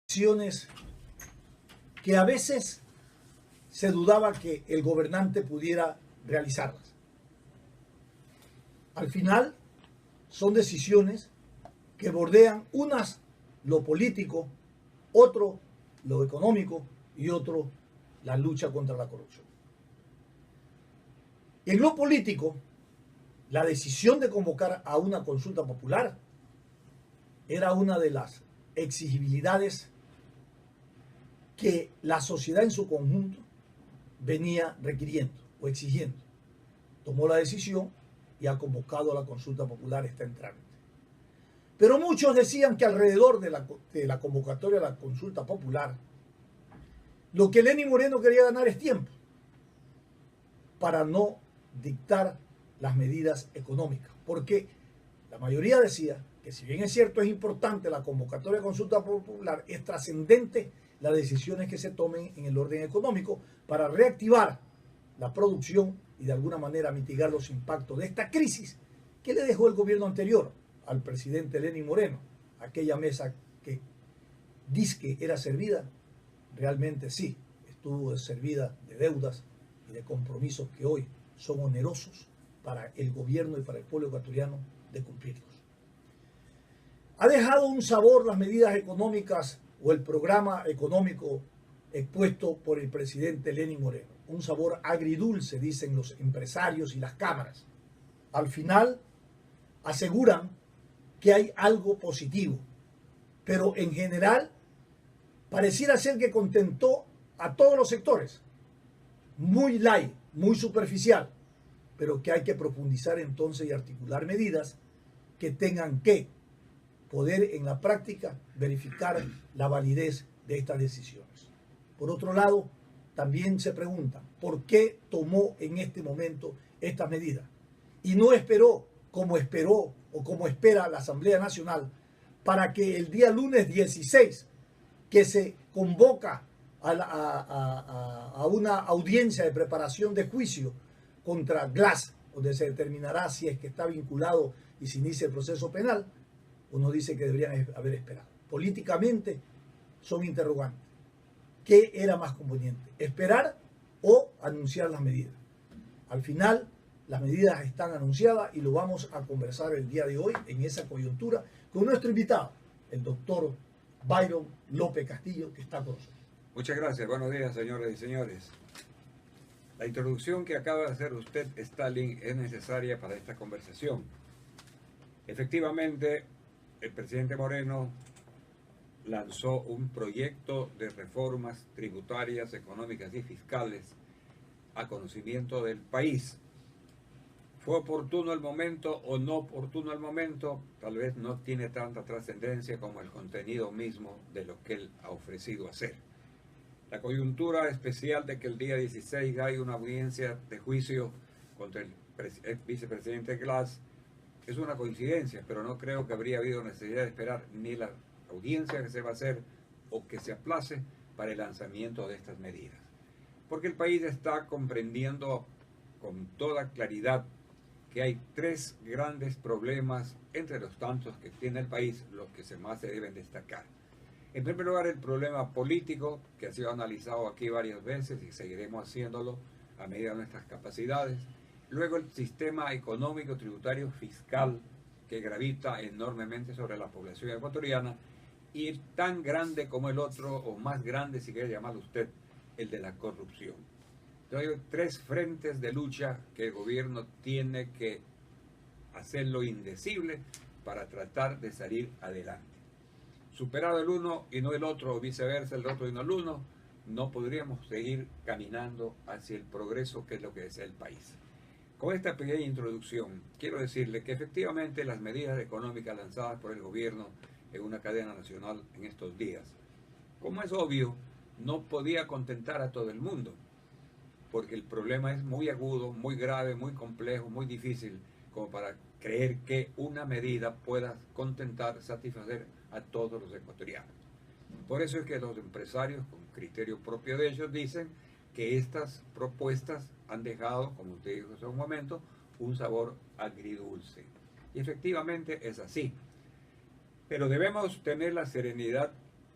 decisiones que a veces se dudaba que el gobernante pudiera realizarlas. Al final son decisiones que bordean unas lo político, otro lo económico y otro la lucha contra la corrupción. En lo político, la decisión de convocar a una consulta popular era una de las exigibilidades que la sociedad en su conjunto venía requiriendo o exigiendo. Tomó la decisión y ha convocado a la consulta popular, está en trámite. Pero muchos decían que alrededor de la convocatoria a la consulta popular, lo que Lenín Moreno quería ganar es tiempo para no dictar las medidas económicas, porque la mayoría decía que si bien es cierto, es importante la convocatoria de consulta popular, es trascendente las decisiones que se tomen en el orden económico para reactivar la producción y de alguna manera mitigar los impactos de esta crisis que le dejó el gobierno anterior al presidente Lenín Moreno. Aquella mesa que dizque era servida, realmente sí, estuvo servida de deudas y de compromisos que hoy son onerosos para el gobierno y para el pueblo ecuatoriano de cumplirlos. Ha dejado un sabor las medidas económicas o el programa económico expuesto por el presidente Lenín Moreno. Un sabor agridulce, dicen los empresarios y las cámaras. Al final aseguran que hay algo positivo, pero en general pareciera ser que contentó a todos los sectores. Muy light, muy superficial, pero que hay que profundizar entonces y articular medidas que tengan que poder en la práctica verificar la validez de estas decisiones. Por otro lado, también se preguntan por qué tomó en este momento estas medidas y no esperó o como espera la Asamblea Nacional para que el día lunes 16, que se convoca a una audiencia de preparación de juicio contra Glass, donde se determinará si es que está vinculado y se inicia el proceso penal, uno dice que deberían haber esperado. Políticamente son interrogantes. ¿Qué era más conveniente? ¿Esperar o anunciar las medidas? Al final, las medidas están anunciadas y lo vamos a conversar el día de hoy en esa coyuntura con nuestro invitado, el doctor Byron López Castillo, que está con nosotros. Muchas gracias. Buenos días, señoras y señores. La introducción que acaba de hacer usted, Stalin, es necesaria para esta conversación. Efectivamente, el presidente Moreno lanzó un proyecto de reformas tributarias, económicas y fiscales a conocimiento del país. ¿Fue oportuno el momento o no oportuno el momento? Tal vez no tiene tanta trascendencia como el contenido mismo de lo que él ha ofrecido hacer. La coyuntura especial de que el día 16 hay una audiencia de juicio contra el vicepresidente Glass es una coincidencia, pero no creo que habría habido necesidad de esperar ni la audiencia que se va a hacer o que se aplace para el lanzamiento de estas medidas. Porque el país está comprendiendo con toda claridad que hay tres grandes problemas entre los tantos que tiene el país, los que más se deben destacar. En primer lugar, el problema político, que ha sido analizado aquí varias veces y seguiremos haciéndolo a medida de nuestras capacidades. Luego, el sistema económico, tributario, fiscal, que gravita enormemente sobre la población ecuatoriana y tan grande como el otro, o más grande si quiere llamarlo usted, el de la corrupción. Entonces, hay tres frentes de lucha que el gobierno tiene que hacerlo indecible para tratar de salir adelante. Superado el uno y no el otro, o viceversa, el otro y no el uno, no podríamos seguir caminando hacia el progreso que es lo que desea el país. Con esta pequeña introducción, quiero decirle que efectivamente las medidas económicas lanzadas por el gobierno en una cadena nacional en estos días, como es obvio, no podía contentar a todo el mundo, porque el problema es muy agudo, muy grave, muy complejo, muy difícil, como para creer que una medida pueda contentar, satisfacer a todos los ecuatorianos. Por eso es que los empresarios, con criterio propio de ellos, dicen que estas propuestas han dejado, como usted dijo hace un momento, un sabor agridulce. Y efectivamente es así. Pero debemos tener la serenidad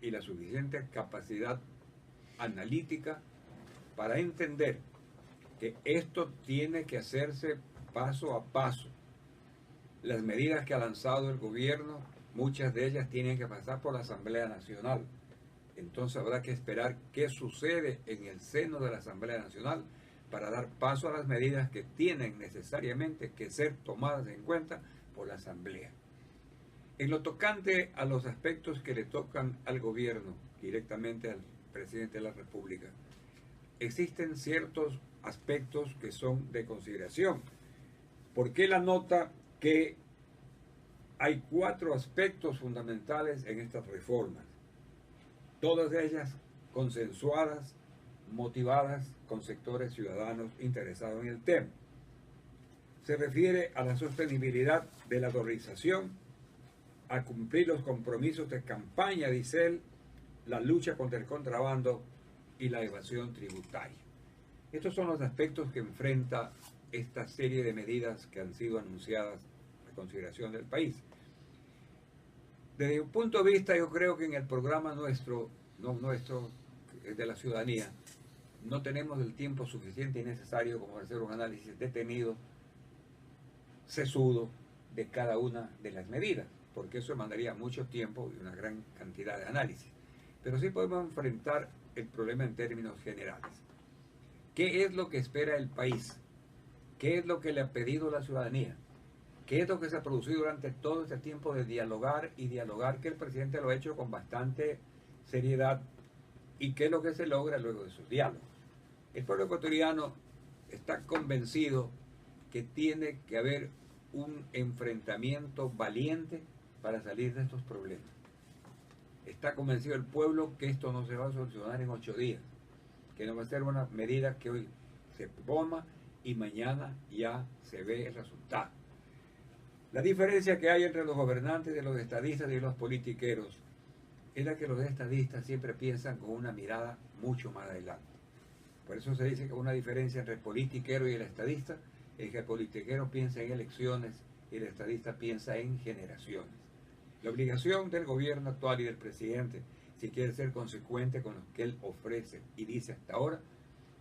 y la suficiente capacidad analítica para entender que esto tiene que hacerse paso a paso. Las medidas que ha lanzado el gobierno, muchas de ellas tienen que pasar por la Asamblea Nacional. Entonces habrá que esperar qué sucede en el seno de la Asamblea Nacional para dar paso a las medidas que tienen necesariamente que ser tomadas en cuenta por la Asamblea. En lo tocante a los aspectos que le tocan al gobierno, directamente al presidente de la República, existen ciertos aspectos que son de consideración. ¿Por qué la nota que hay 4 aspectos fundamentales en estas reformas? Todas ellas consensuadas, motivadas con sectores ciudadanos interesados en el tema. Se refiere a la sostenibilidad de la dolarización, a cumplir los compromisos de campaña, dice él, la lucha contra el contrabando y la evasión tributaria. Estos son los aspectos que enfrenta esta serie de medidas que han sido anunciadas a consideración del país. Desde un punto de vista, yo creo que en el programa nuestro, de la ciudadanía, no tenemos el tiempo suficiente y necesario como para hacer un análisis detenido, sesudo, de cada una de las medidas, porque eso demandaría mucho tiempo y una gran cantidad de análisis. Pero sí podemos enfrentar el problema en términos generales. ¿Qué es lo que espera el país? ¿Qué es lo que le ha pedido la ciudadanía? ¿Qué es lo que se ha producido durante todo este tiempo de dialogar y dialogar, que el presidente lo ha hecho con bastante seriedad? ¿Y qué es lo que se logra luego de esos diálogos? El pueblo ecuatoriano está convencido que tiene que haber un enfrentamiento valiente para salir de estos problemas. Está convencido el pueblo que esto no se va a solucionar en 8 días, que no va a ser una medida que hoy se toma y mañana ya se ve el resultado. La diferencia que hay entre los gobernantes de los estadistas y los politiqueros es la que los estadistas siempre piensan con una mirada mucho más adelante. Por eso se dice que una diferencia entre el politiquero y el estadista es que el politiquero piensa en elecciones y el estadista piensa en generaciones. La obligación del gobierno actual y del presidente, si quiere ser consecuente con lo que él ofrece y dice hasta ahora,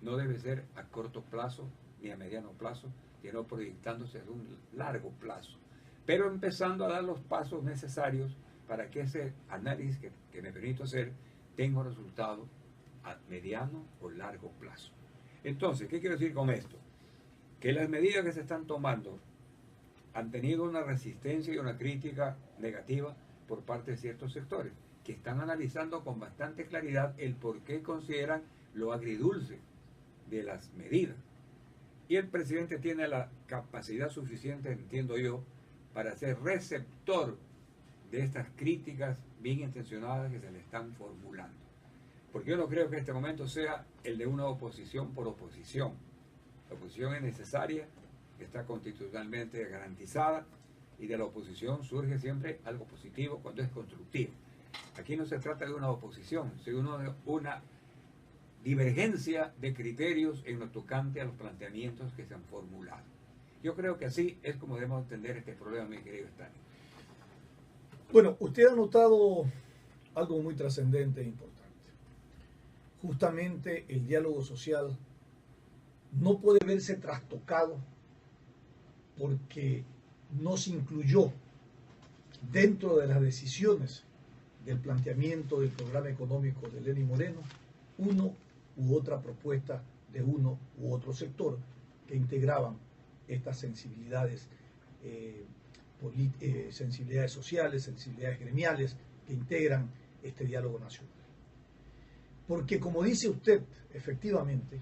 no debe ser a corto plazo ni a mediano plazo, sino proyectándose a un largo plazo, pero empezando a dar los pasos necesarios para que ese análisis que me permito hacer tenga un resultado a mediano o largo plazo. Entonces, ¿qué quiero decir con esto? Que las medidas que se están tomando han tenido una resistencia y una crítica negativa por parte de ciertos sectores, que están analizando con bastante claridad el por qué consideran lo agridulce de las medidas. Y el presidente tiene la capacidad suficiente, entiendo yo, para ser receptor de estas críticas bien intencionadas que se le están formulando. Porque yo no creo que este momento sea el de una oposición por oposición. La oposición es necesaria, está constitucionalmente garantizada, y de la oposición surge siempre algo positivo cuando es constructivo. Aquí no se trata de una oposición, sino de una divergencia de criterios en lo tocante a los planteamientos que se han formulado. Yo creo que así es como debemos entender este problema, mi querido Stanley. Bueno, usted ha notado algo muy trascendente e importante. Justamente el diálogo social no puede verse trastocado porque no se incluyó dentro de las decisiones del planteamiento del programa económico de Lenín Moreno uno u otra propuesta de uno u otro sector que integraban estas sensibilidades, sensibilidades sociales, sensibilidades gremiales que integran este diálogo nacional. Porque como dice usted, efectivamente,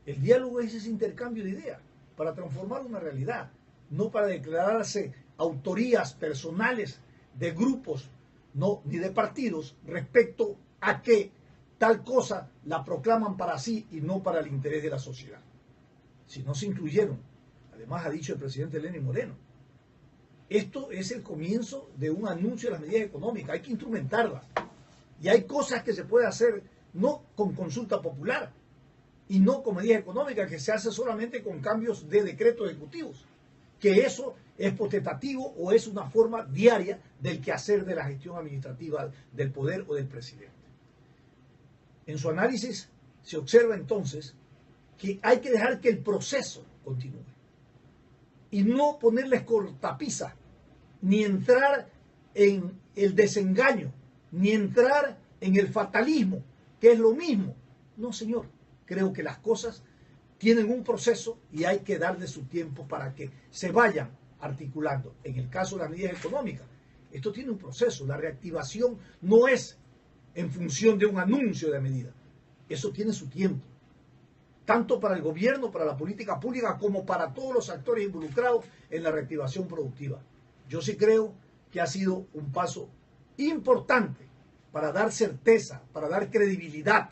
el diálogo es ese intercambio de ideas para transformar una realidad, no para declararse autorías personales de grupos, no, ni de partidos respecto a que tal cosa la proclaman para sí y no para el interés de la sociedad. Si no se incluyeron, además ha dicho el presidente Lenín Moreno, esto es el comienzo de un anuncio de las medidas económicas, hay que instrumentarlas. Y hay cosas que se puede hacer no con consulta popular y no con medidas económicas, que se hace solamente con cambios de decretos ejecutivos, que eso ¿Es potestativo o es una forma diaria del quehacer de la gestión administrativa del poder o del presidente? En su análisis se observa entonces que hay que dejar que el proceso continúe y no ponerles cortapisas, ni entrar en el desengaño, ni entrar en el fatalismo, que es lo mismo. No, señor, creo que las cosas tienen un proceso y hay que darle su tiempo para que se vayan articulando. En el caso de las medidas económicas, esto tiene un proceso. La reactivación no es en función de un anuncio de medida. Eso tiene su tiempo, tanto para el gobierno, para la política pública, como para todos los actores involucrados en la reactivación productiva. Yo sí creo que ha sido un paso importante para dar certeza, para dar credibilidad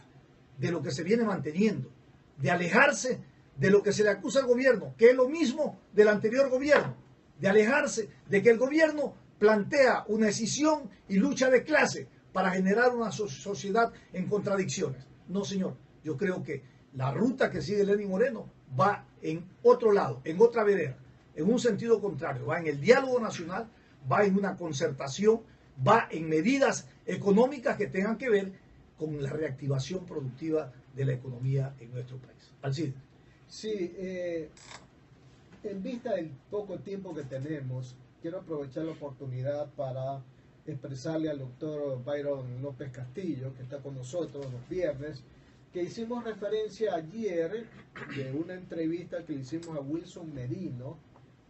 de lo que se viene manteniendo, de alejarse de lo que se le acusa al gobierno, que es lo mismo del anterior gobierno, de alejarse de que el gobierno plantea una escisión y lucha de clase para generar una sociedad en contradicciones. No, señor, yo creo que la ruta que sigue Lenín Moreno va en otro lado, en otra vereda, en un sentido contrario, va en el diálogo nacional, va en una concertación, va en medidas económicas que tengan que ver con la reactivación productiva de la economía en nuestro país. Alcides. Sí, en vista del poco tiempo que tenemos, quiero aprovechar la oportunidad para expresarle al doctor Byron López Castillo, que está con nosotros los viernes, que hicimos referencia ayer de una entrevista que le hicimos a Wilson Merino,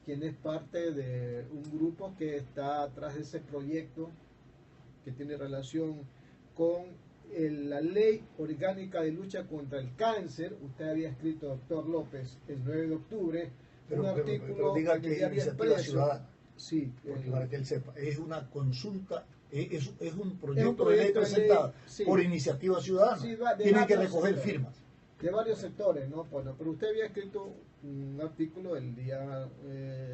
quien es parte de un grupo que está atrás de ese proyecto que tiene relación con la ley orgánica de lucha contra el cáncer. Usted había escrito, doctor López, el 9 de octubre, un artículo pero diga en que el es Diario iniciativa Expreso. ciudadana. Sí, Porque para que él sepa, es una consulta, es un Es proyecto un de ley proyecto de ley, presentado sí. por iniciativa ciudadana. Sí, Tienen que varios recoger sectores, firmas. de varios sectores, ¿no? Bueno, pero usted había escrito un artículo el día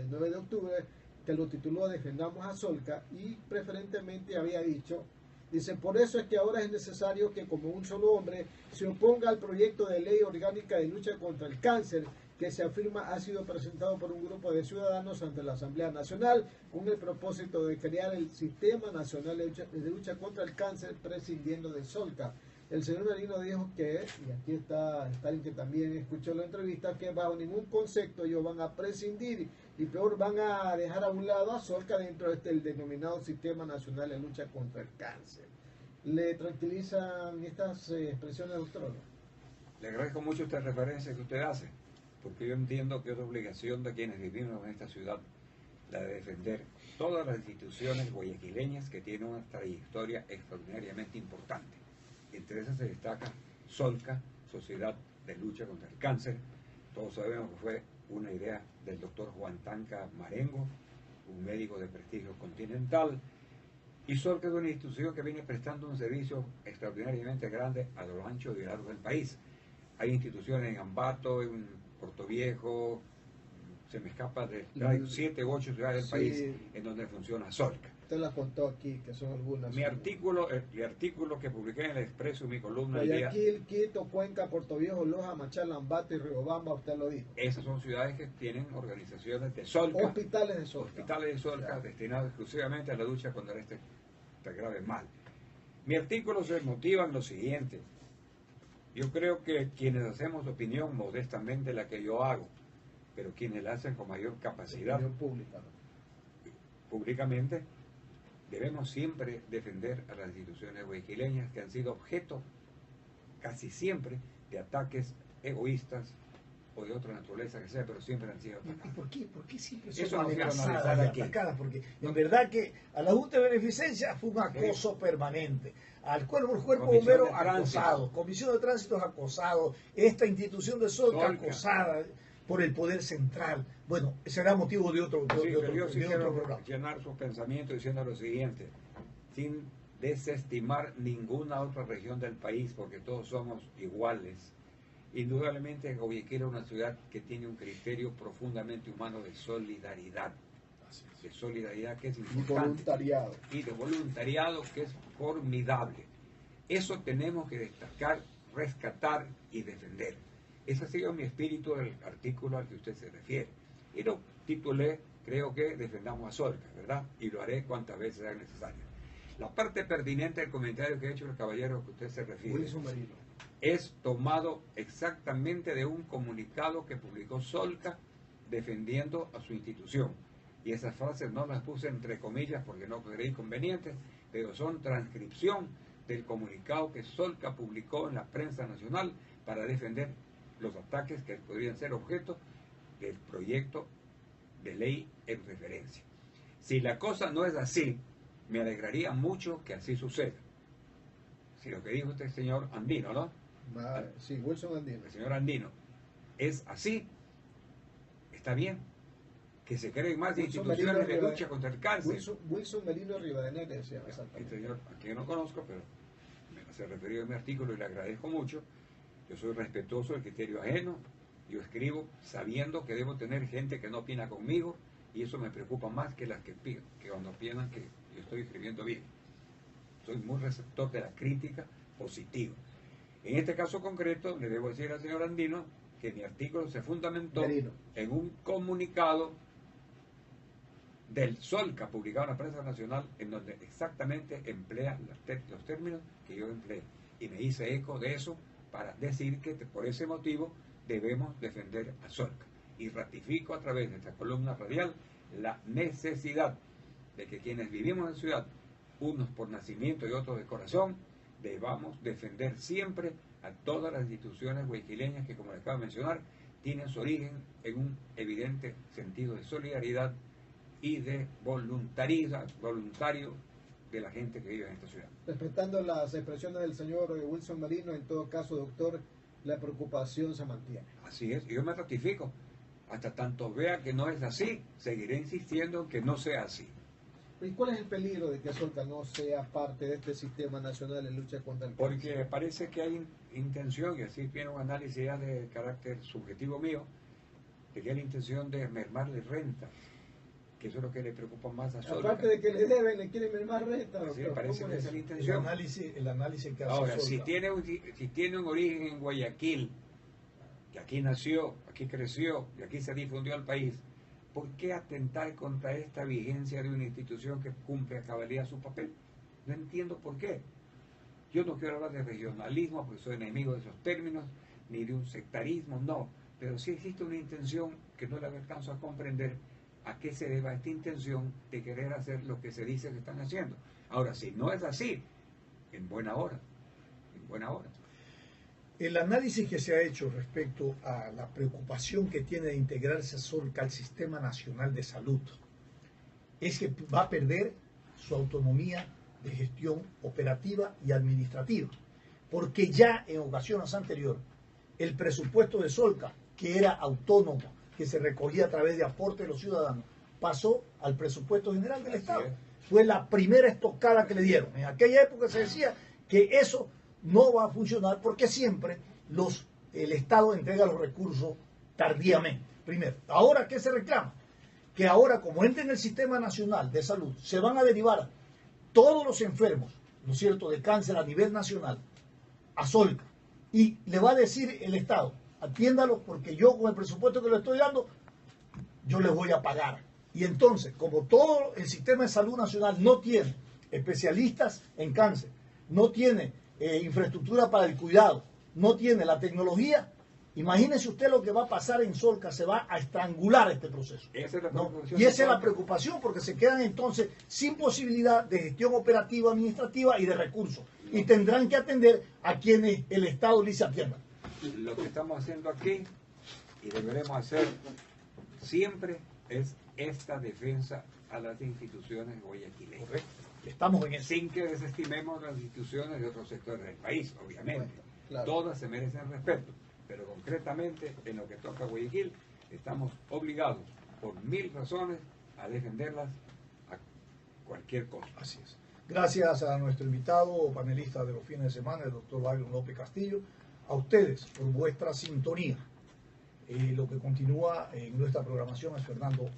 9 de octubre que lo tituló Defendamos a Solca, y preferentemente había dicho, dice, por eso es que ahora es necesario que como un solo hombre se oponga al proyecto de ley orgánica de lucha contra el cáncer que se afirma ha sido presentado por un grupo de ciudadanos ante la Asamblea Nacional con el propósito de crear el Sistema Nacional de Lucha contra el Cáncer prescindiendo de Solca. El señor Merino dijo que, y aquí está Stalin, que también escuchó la entrevista, que bajo ningún concepto ellos van a prescindir y peor van a dejar a un lado a Solca dentro de el denominado Sistema Nacional de Lucha contra el Cáncer. ¿Le tranquilizan estas expresiones, doctor? Le agradezco mucho esta referencia que usted hace, porque yo entiendo que es obligación de quienes vivimos en esta ciudad la de defender todas las instituciones guayaquileñas que tienen una trayectoria extraordinariamente importante. Entre esas se destaca Solca, Sociedad de Lucha contra el Cáncer. Todos sabemos que fue una idea del doctor Juan Tanca Marengo, un médico de prestigio continental, y Solca es una institución que viene prestando un servicio extraordinariamente grande a lo ancho y largo del país. Hay instituciones en Ambato, en Portoviejo, se me escapa de 7 u 8 ciudades del país en donde funciona Solca. Usted la contó aquí, que son algunas. Mi artículo, el artículo que publiqué en el Expreso, mi columna del día. Guayaquil, Quito, Cuenca, Portoviejo, Loja, Machala, Ambato y Riobamba, usted lo dijo. Esas son ciudades que tienen organizaciones de Solca. Hospitales de Solca. Hospitales de Solca, claro, destinados exclusivamente a la lucha contra este grave mal. Mi artículo se motiva en lo siguiente. Yo creo que quienes hacemos opinión modestamente la que yo hago, pero quienes la hacen con mayor capacidad pública, ¿no? Públicamente, debemos siempre defender a las instituciones guayaquileñas que han sido objeto casi siempre de ataques egoístas o de otra naturaleza que sea, pero siempre han sido atacadas. ¿Por qué siempre Eso son no quiero amenazadas analizar y aquí. atacadas? Porque en verdad que a la Junta de Beneficencia fue un acoso permanente. Al cuerpo bombero acosado, Comisión de Tránsito acosado, esta institución de Solca acosada por el poder central. Bueno, será motivo de otro, yo sí quiero programa. llenar sus pensamientos diciendo lo siguiente, sin desestimar ninguna otra región del país, porque todos somos iguales. Indudablemente Guayaquil es una ciudad que tiene un criterio profundamente humano de solidaridad, que es importante, voluntariado. y de voluntariado, que es formidable. Eso tenemos que destacar, rescatar y defender. Ese ha sido mi espíritu del artículo al que usted se refiere. Y lo titulé creo que defendamos a Solca, ¿verdad? Y lo haré cuantas veces sea necesario. La parte pertinente del comentario que ha hecho el caballero que usted se refiere es tomado exactamente de un comunicado que publicó Solca defendiendo a su institución. Y esas frases no las puse entre comillas porque no creí convenientes, pero son transcripción del comunicado que Solca publicó en la prensa nacional para defender los ataques que podrían ser objeto del proyecto de ley en referencia. Si la cosa no es así, me alegraría mucho que así suceda. Si lo que dijo este señor Andino, ¿no? Sí, Wilson Andino. El señor Andino es así, está bien. Que se creen más instituciones de lucha contra el cáncer. Wilson Merino Rivadeneira decía exactamente. Este señor, a quien no conozco, pero me hace referido en mi artículo y le agradezco mucho. Yo soy respetuoso del criterio ajeno. Yo escribo sabiendo que debo tener gente que no opina conmigo y eso me preocupa más que las que cuando opinan que yo estoy escribiendo bien. Soy muy receptor de la crítica positiva. En este caso concreto, le debo decir al señor Andino que mi artículo se fundamentó en un comunicado del Solca, publicado en la prensa nacional, en donde exactamente emplea los términos que yo empleé. Y me hice eco de eso para decir que por ese motivo debemos defender a Solca. Y ratifico a través de esta columna radial la necesidad de que quienes vivimos en ciudad, unos por nacimiento y otros de corazón, debamos defender siempre a todas las instituciones guayaquileñas que, como les acabo de mencionar, tienen su origen en un evidente sentido de solidaridad y de voluntario de la gente que vive en esta ciudad. Respetando las expresiones del señor Wilson Merino, en todo caso, doctor, la preocupación se mantiene. Así es, y yo me ratifico. Hasta tanto vea que no es así, seguiré insistiendo en que no sea así. ¿Y cuál es el peligro de que Solca no sea parte de este sistema nacional de lucha contra el cáncer? Porque parece que hay intención, y así viene un análisis ya de carácter subjetivo mío, de que hay la intención de mermarle renta, que eso es lo que le preocupa más a Solca. Aparte de que le deben, le quieren mermar renta. Sí, parece que esa es la intención. El análisis que hace Ahora, Solca. si tiene un origen en Guayaquil, que aquí nació, aquí creció y aquí se difundió al país, ¿por qué atentar contra esta vigencia de una institución que cumple a cabalidad su papel? No entiendo por qué. Yo no quiero hablar de regionalismo porque soy enemigo de esos términos, ni de un sectarismo, no. Pero sí existe una intención que no la alcanzo a comprender a qué se deba esta intención de querer hacer lo que se dice que están haciendo. Ahora, si no es así, en buena hora, en buena hora. El análisis que se ha hecho respecto a la preocupación que tiene de integrarse Solca al Sistema Nacional de Salud es que va a perder su autonomía de gestión operativa y administrativa, porque ya en ocasiones anteriores el presupuesto de Solca, que era autónomo, que se recogía a través de aportes de los ciudadanos, pasó al presupuesto general del Estado. Fue la primera estocada que le dieron. En aquella época se decía que eso no va a funcionar porque siempre el Estado entrega los recursos tardíamente. Primero, ahora, ¿qué se reclama? Que ahora, como entra en el Sistema Nacional de Salud, se van a derivar todos los enfermos, ¿no es cierto?, de cáncer a nivel nacional a Solca. Y le va a decir el Estado, atiéndalo porque yo con el presupuesto que le estoy dando, yo les voy a pagar. Y entonces, como todo el sistema de salud nacional no tiene especialistas en cáncer, no tiene infraestructura para el cuidado, no tiene la tecnología, imagínese usted lo que va a pasar en Solca, se va a estrangular este proceso. Esa es la ¿no? preocupación. Y esa es la preocupación, porque se quedan entonces sin posibilidad de gestión operativa, administrativa y de recursos. Y tendrán que atender a quienes el Estado les atienda. Lo que estamos haciendo aquí, y deberemos hacer siempre, es esta defensa a las instituciones guayaquileñas. Correcto. Estamos en eso. Sin que desestimemos las instituciones de otros sectores del país, obviamente. Bueno, claro. Todas se merecen respeto, pero concretamente en lo que toca a Guayaquil, estamos obligados, por 1000 razones, a defenderlas a cualquier costo. Así es. Gracias a nuestro invitado, panelista de los fines de semana, el doctor Byron López Castillo, a ustedes por vuestra sintonía. Lo que continúa en nuestra programación es Fernando